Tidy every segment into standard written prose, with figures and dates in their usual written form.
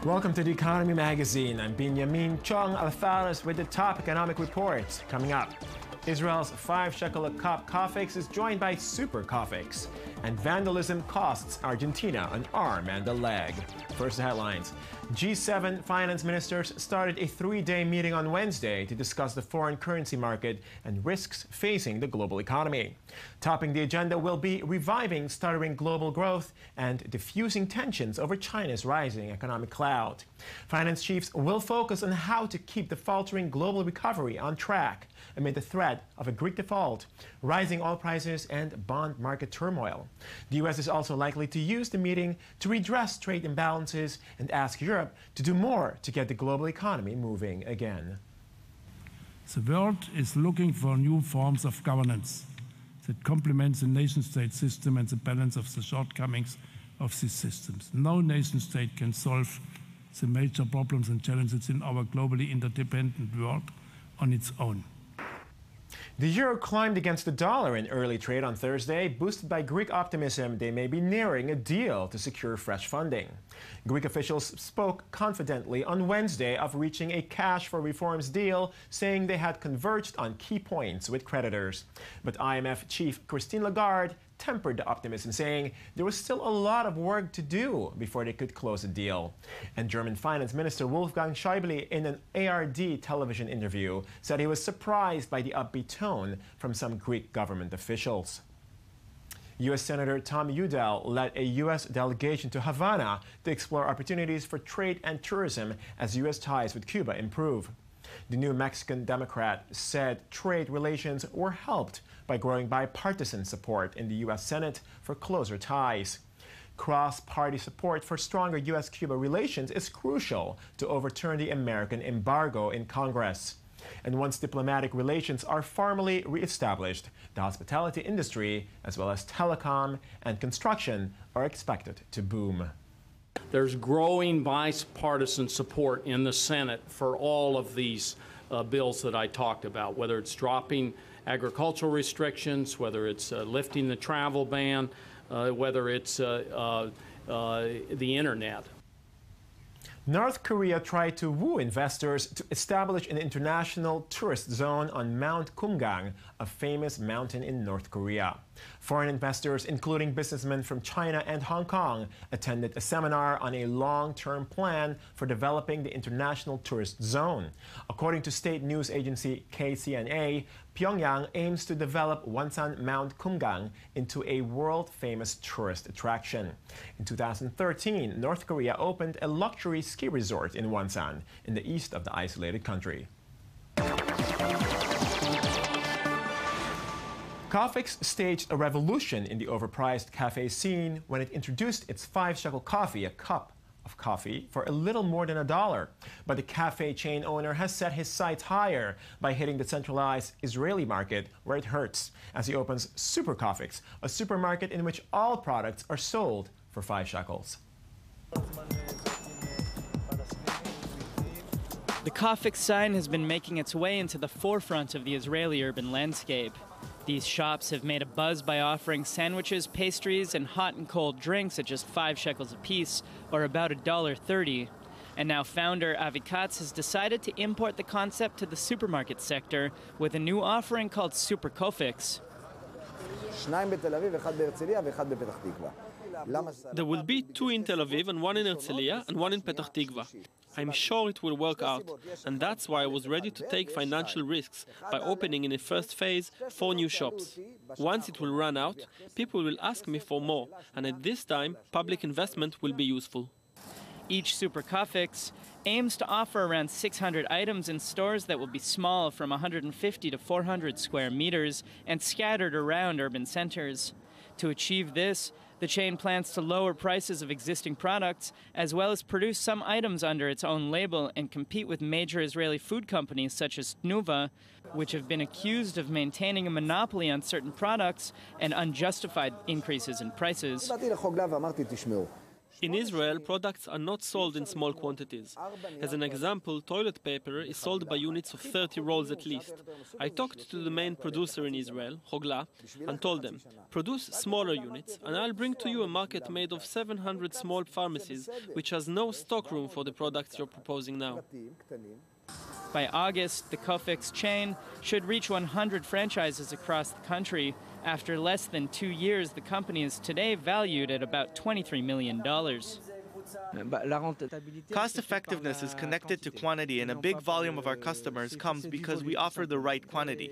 Welcome to The Economy Magazine. I'm Binyamin. Tjong-Alvares with the top economic reports. Coming up, Israel's 5 shekel a cup Cofix is joined by Super Cofix. And vandalism costs Argentina an arm and a leg. First, the headlines. G7 finance ministers started a 3-day meeting on Wednesday to discuss the foreign currency market and risks facing the global economy. Topping the agenda will be reviving stuttering global growth and diffusing tensions over China's rising economic cloud. Finance chiefs will focus on how to keep the faltering global recovery on track amid the threat of a Greek default, rising oil prices, and bond market turmoil. The U.S. is also likely to use the meeting to redress trade imbalances and ask Europe to do more to get the global economy moving again. The world is looking for new forms of governance that complements the nation-state system and the balance of the shortcomings of these systems. No nation-state can solve the major problems and challenges in our globally interdependent world on its own. The euro climbed against the dollar in early trade on Thursday, boosted by Greek optimism they may be nearing a deal to secure fresh funding. Greek officials spoke confidently on Wednesday of reaching a cash for reforms deal, saying they had converged on key points with creditors. But IMF chief Christine Lagarde tempered the optimism, saying there was still a lot of work to do before they could close a deal. And German Finance Minister Wolfgang Schäuble, in an ARD television interview, said he was surprised by the upbeat tone from some Greek government officials. U.S. Senator Tom Udall led a U.S. delegation to Havana to explore opportunities for trade and tourism as U.S. ties with Cuba improve. The New Mexican Democrat said trade relations were helped by growing bipartisan support in the U.S. Senate for closer ties. Cross-party support for stronger U.S.-Cuba relations is crucial to overturn the American embargo in Congress. And once diplomatic relations are formally reestablished, the hospitality industry, as well as telecom and construction, are expected to boom. There's growing bipartisan support in the Senate for all of these bills that I talked about, whether it's dropping agricultural restrictions, whether it's lifting the travel ban, whether it's the internet. North Korea tried to woo investors to establish an international tourist zone on Mount Kumgang, a famous mountain in North Korea. Foreign investors, including businessmen from China and Hong Kong, attended a seminar on a long-term plan for developing the international tourist zone. According to state news agency KCNA, Pyongyang aims to develop Wonsan Mount Kumgang into a world-famous tourist attraction. In 2013, North Korea opened a luxury ski resort in Wonsan, in the east of the isolated country. Cofix staged a revolution in the overpriced cafe scene when it introduced its 5 shekel coffee, a cup of coffee, for a little more than $1. But the cafe chain owner has set his sights higher by hitting the centralized Israeli market where it hurts, as he opens Super Cofix, a supermarket in which all products are sold for 5 shekels. The Cofix sign has been making its way into the forefront of the Israeli urban landscape. These shops have made a buzz by offering sandwiches, pastries, and hot and cold drinks at just 5 shekels apiece, or about $1.30. And now founder Avi Katz has decided to import the concept to the supermarket sector with a new offering called Super Cofix. There will be 2 in Tel Aviv and 1 in Herzliya and 1 in Petach Tikva. I'm sure it will work out, and that's why I was ready to take financial risks by opening in a first phase 4 new shops. Once it will run out, people will ask me for more, and at this time, public investment will be useful. Each Super Cofix aims to offer around 600 items in stores that will be small, from 150 to 400 square meters, and scattered around urban centers. To achieve this, the chain plans to lower prices of existing products, as well as produce some items under its own label and compete with major Israeli food companies such as Tnuva, which have been accused of maintaining a monopoly on certain products and unjustified increases in prices. In Israel, products are not sold in small quantities. As an example, toilet paper is sold by units of 30 rolls at least. I talked to the main producer in Israel, Hogla, and told them, produce smaller units, and I'll bring to you a market made of 700 small pharmacies, which has no stock room for the products you're proposing now. By August, the Cofix chain should reach 100 franchises across the country. After less than 2 years, the company is today valued at about $23 million. Cost effectiveness is connected to quantity, and a big volume of our customers comes because we offer the right quantity.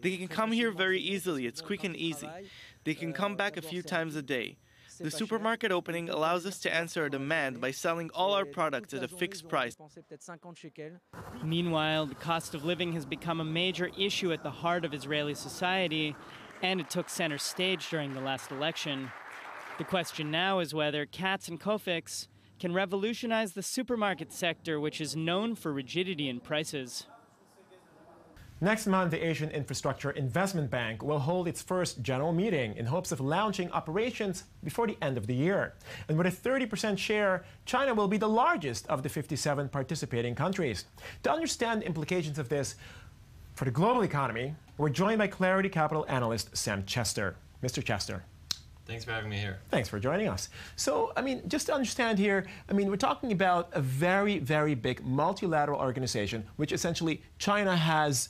They can come here very easily, it's quick and easy. They can come back a few times a day. The supermarket opening allows us to answer a demand by selling all our products at a fixed price. Meanwhile, the cost of living has become a major issue at the heart of Israeli society, and it took center stage during the last election. The question now is whether Katz and Cofix can revolutionize the supermarket sector, which is known for rigidity in prices. Next month, the Asian Infrastructure Investment Bank will hold its first general meeting in hopes of launching operations before the end of the year. And with a 30% share, China will be the largest of the 57 participating countries. To understand the implications of this for the global economy, we're joined by Clarity Capital analyst Sam Chester. Mr. Chester. Thanks for having me here. Thanks for joining us. So, just to understand here, we're talking about a very, very big multilateral organization, which essentially China has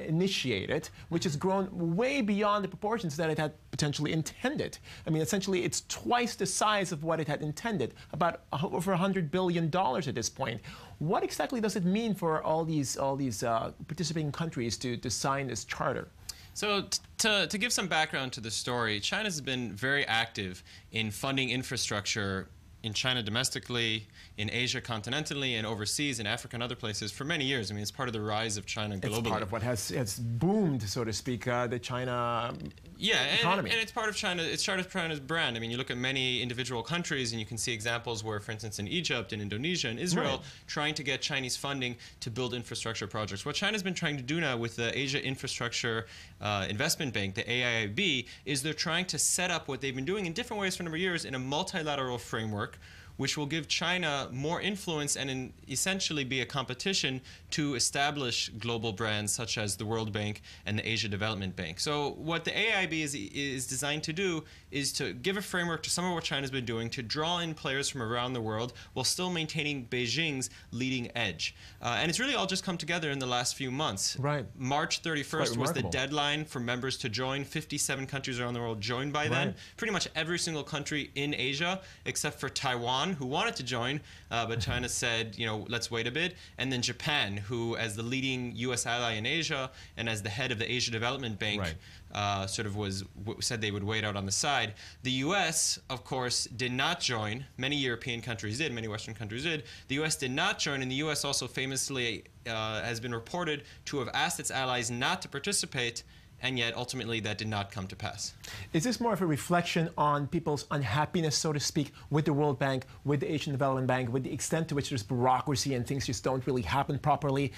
initiated, which has grown way beyond the proportions that it had potentially intended. Essentially, it's twice the size of what it had intended, about over $100 billion at this point. What exactly does it mean for all these participating countries to sign this charter? So to give some background to the story, China's been very active in funding infrastructure in China domestically, in Asia continentally, and overseas, in Africa and other places for many years. It's part of the rise of China globally. It's part of what has boomed, so to speak, the China economy. And it's part of China. It's part of China's brand. You look at many individual countries, and you can see examples where, for instance, in Egypt, in Indonesia, and Israel, trying to get Chinese funding to build infrastructure projects. What China's been trying to do now with the Asia Infrastructure Investment Bank, the AIIB, is they're trying to set up what they've been doing in different ways for a number of years in a multilateral framework, which will give China more influence and essentially be a competition to establish global brands such as the World Bank and the Asia Development Bank. So what the AIIB is designed to do is to give a framework to some of what China's been doing to draw in players from around the world while still maintaining Beijing's leading edge. And it's really all just come together in the last few months. Right. March 31st was the deadline for members to join. 57 countries around the world joined by then. Pretty much every single country in Asia except for Taiwan, who wanted to join, but China said, let's wait a bit. And then Japan, who as the leading U.S. ally in Asia and as the head of the Asia Development Bank, said they would wait out on the side. The U.S., of course, did not join. Many European countries did, many Western countries did. The U.S. did not join, and the U.S. also famously has been reported to have asked its allies not to participate, and yet ultimately that did not come to pass. Is this more of a reflection on people's unhappiness, so to speak, with the World Bank, with the Asian Development Bank, with the extent to which there's bureaucracy and things just don't really happen properly?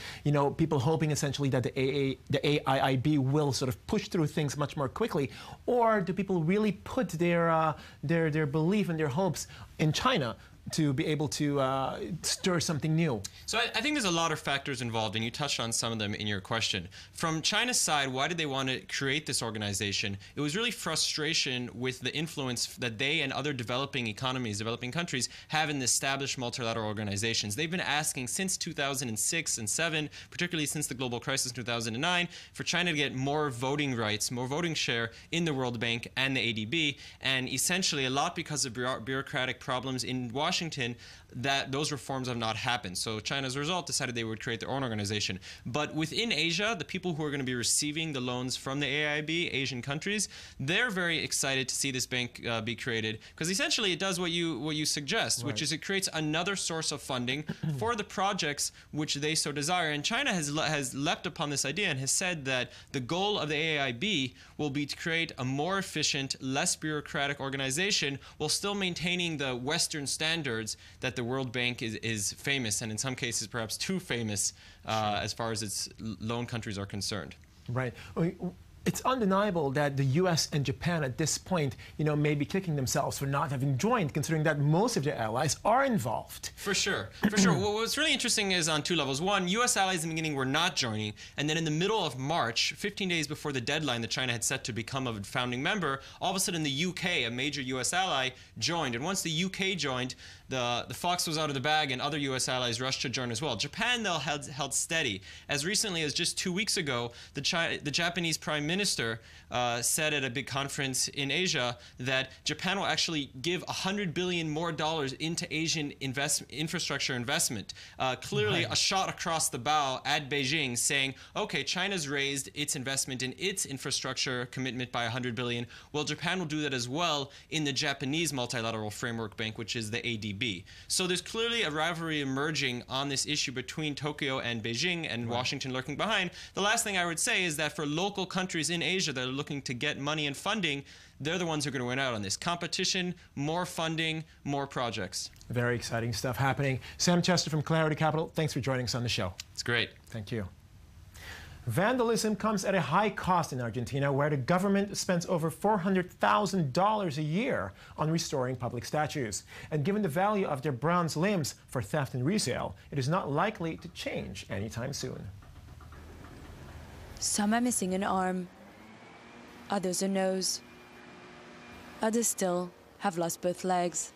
People hoping essentially that the AIIB will sort of push through things much more quickly, or do people really put their belief and their hopes in China to be able to stir something new? So I think there's a lot of factors involved, and you touched on some of them in your question. From China's side, why did they want to create this organization? It was really frustration with the influence that they and other developing economies, developing countries, have in the established multilateral organizations. They've been asking since 2006 and 7, particularly since the global crisis in 2009, for China to get more voting rights, more voting share in the World Bank and the ADB, and essentially a lot because of bureaucratic problems in Washington, that those reforms have not happened. So China, as a result, decided they would create their own organization. But within Asia, the people who are going to be receiving the loans from the AIIB, Asian countries, they're very excited to see this bank be created, because essentially it does what you suggest, which is it creates another source of funding for the projects which they so desire. And China has leapt upon this idea and has said that the goal of the AIIB will be to create a more efficient, less bureaucratic organization while still maintaining the Western standards that the World Bank is famous, and in some cases perhaps too famous as far as its loan countries are concerned. Right. It's undeniable that the U.S. and Japan at this point, may be kicking themselves for not having joined, considering that most of their allies are involved. For sure, for sure. Well, what's really interesting is on two levels. One, U.S. allies in the beginning were not joining, and then in the middle of March, 15 days before the deadline that China had set to become a founding member, all of a sudden the U.K., a major U.S. ally, joined. And once the U.K. joined, the fox was out of the bag and other U.S. allies rushed to join as well. Japan, though, held steady. As recently as just 2 weeks ago, the Japanese Prime Minister said at a big conference in Asia that Japan will actually give $100 billion more into Asian infrastructure investment. Clearly a shot across the bow at Beijing saying, okay, China's raised its investment in its infrastructure commitment by $100 billion. Well, Japan will do that as well in the Japanese Multilateral Framework Bank, which is the ADB. So there's clearly a rivalry emerging on this issue between Tokyo and Beijing, and Washington lurking behind. The last thing I would say is that for local countries in Asia that are looking to get money and funding, they're the ones who are going to win out on this. Competition, more funding, more projects. Very exciting stuff happening. Sam Chester from Clarity Capital, thanks for joining us on the show. It's great. Thank you. Vandalism comes at a high cost in Argentina, where the government spends over $400,000 a year on restoring public statues. And given the value of their bronze limbs for theft and resale, it is not likely to change anytime soon. Some are missing an arm, others a nose. Others still have lost both legs.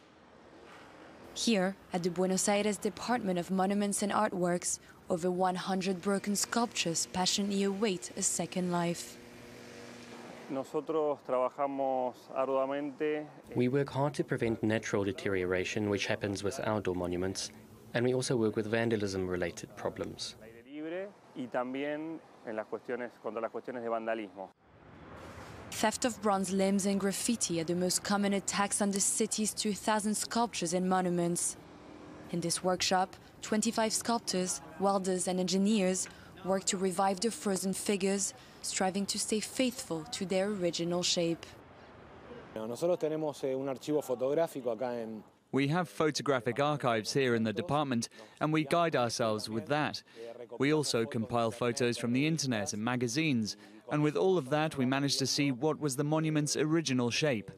Here, at the Buenos Aires Department of Monuments and Artworks, over 100 broken sculptures passionately await a second life. We work hard to prevent natural deterioration, which happens with outdoor monuments, and we also work with vandalism-related problems. Theft of bronze limbs and graffiti are the most common attacks on the city's 2,000 sculptures and monuments. In this workshop, 25 sculptors, welders and engineers work to revive the frozen figures, striving to stay faithful to their original shape. We have photographic archives here in the department, and we guide ourselves with that. We also compile photos from the internet and magazines, and with all of that we managed to see what was the monument's original shape.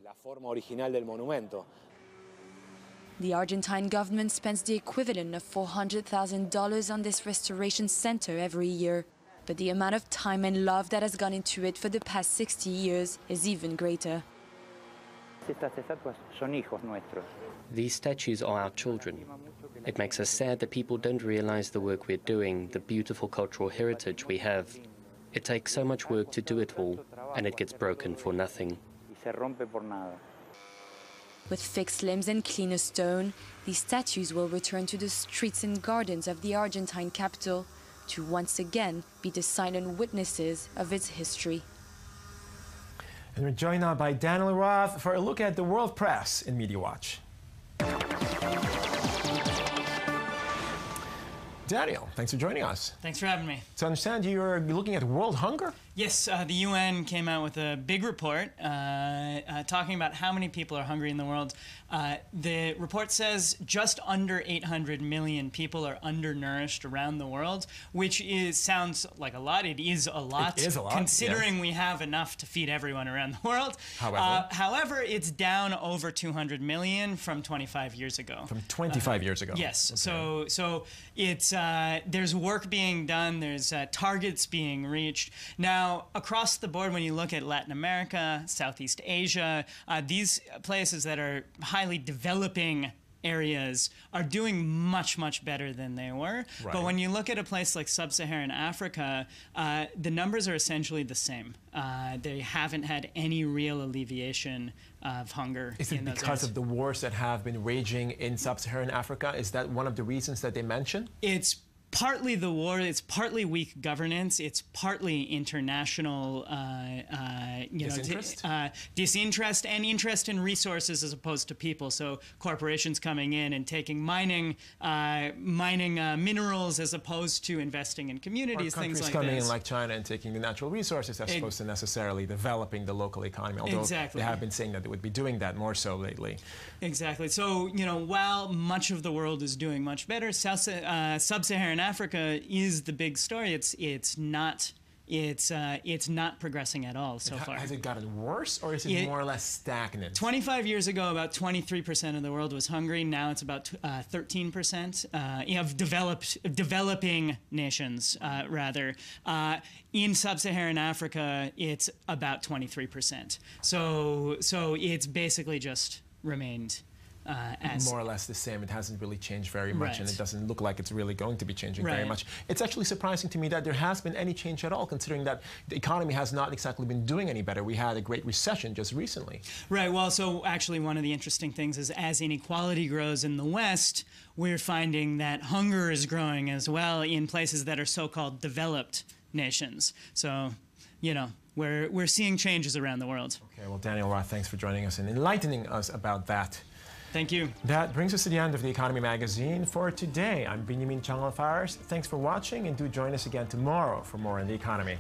The Argentine government spends the equivalent of $400,000 on this restoration center every year. But the amount of time and love that has gone into it for the past 60 years is even greater. These statues are our children. It makes us sad that people don't realize the work we're doing, the beautiful cultural heritage we have. It takes so much work to do it all, and it gets broken for nothing. With fixed limbs and cleaner stone, these statues will return to the streets and gardens of the Argentine capital to once again be the silent witnesses of its history. And we're joined now by Daniel Roth for a look at the world press in Media Watch. Daniel, thanks for joining us. Thanks for having me. So I understand you're looking at world hunger? Yes, the UN came out with a big report talking about how many people are hungry in the world. The report says just under 800 million people are undernourished around the world, which sounds like a lot. It is a lot. It is a lot, considering yes. We have enough to feed everyone around the world. However, it's down over 200 million from 25 years ago. From 25 years ago. Yes. Okay. So it's there's work being done. There's targets being reached. Now, across the board, when you look at Latin America, Southeast Asia, these places that are highly developing areas are doing much, much better than they were. Right. But when you look at a place like Sub-Saharan Africa, the numbers are essentially the same. They haven't had any real alleviation of hunger. Is it because of the wars that have been raging in Sub-Saharan Africa? Is that one of the reasons that they mention? It's partly the war, it's partly weak governance, it's partly international disinterest and interest in resources as opposed to people. So corporations coming in and taking mining minerals as opposed to investing in communities, things like coming this. in like China and taking the natural resources as opposed to necessarily developing the local economy, although they have been saying that they would be doing that more so lately. Exactly. So, while much of the world is doing much better, Sub-Saharan Africa is the big story. It's not it's not progressing at all so far. Has it gotten worse, or is it more or less stagnant? 25 years ago, about 23% of the world was hungry. Now it's about 13%. You have developing nations, rather. In sub-Saharan Africa, it's about 23%. So it's basically just remained as more or less the same. It hasn't really changed very much, and Right. it doesn't look like it's really going to be changing very Right. much. It's actually surprising to me that there has been any change at all, considering that the economy has not exactly been doing any better. We had a great recession just recently. Right. Well, so actually one of the interesting things is as inequality grows in the West, we're finding that hunger is growing as well in places that are so-called developed nations. So, you know, we're seeing changes around the world. Okay, well, Daniel Roth, thanks for joining us and enlightening us about that. Thank you. That brings us to the end of the Economy Magazine for today. I'm Binyamin Tjong-Alvares. Thanks for watching, and do join us again tomorrow for more on the economy.